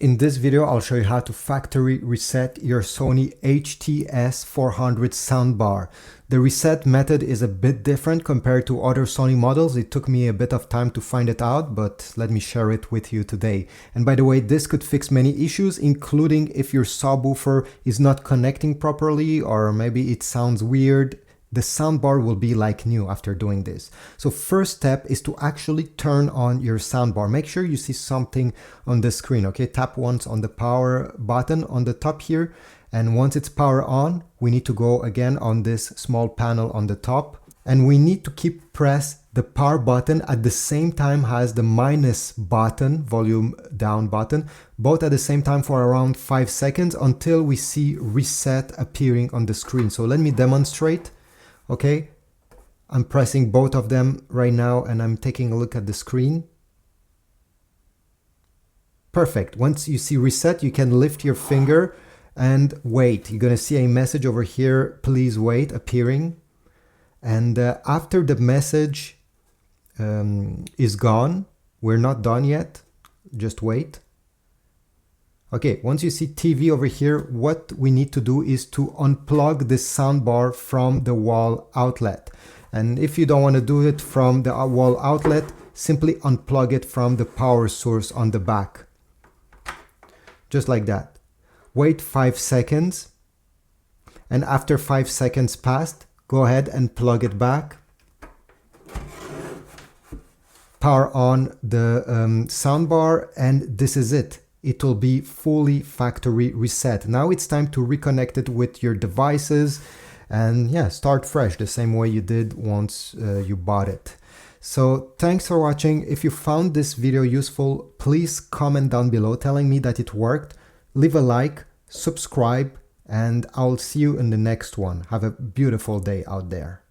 In this video, I'll show you how to factory reset your Sony HT-S400 Soundbar. The reset method is a bit different compared to other Sony models. It took me a bit of time to find it out, but let me share it with you today. And by the way, this could fix many issues, including if your subwoofer is not connecting properly or maybe it sounds weird. The soundbar will be like new after doing this. So first step is to actually turn on your soundbar. Make sure you see something on the screen, okay? Tap once on the power button on the top here. And once it's power on, we need to go again on this small panel on the top. And we need to keep press the power button at the same time as the minus button, volume down button, both at the same time for around 5 seconds until we see reset appearing on the screen. So let me demonstrate. Okay, I'm pressing both of them right now and I'm taking a look at the screen. Perfect. Once you see reset, you can lift your finger and wait. You're going to see a message over here, please wait, appearing. And after the message is gone, we're not done yet, just wait. Okay, once you see TV over here, what we need to do is to unplug this soundbar from the wall outlet. And if you don't want to do it from the wall outlet, simply unplug it from the power source on the back. Just like that. Wait 5 seconds. And after 5 seconds passed, go ahead and plug it back. Power on the soundbar, and this is it. It will be fully factory reset. Now it's time to reconnect it with your devices and yeah, start fresh the same way you did once you bought it. So thanks for watching. If you found this video useful, please comment down below telling me that it worked. Leave a like, subscribe, and I'll see you in the next one. Have a beautiful day out there.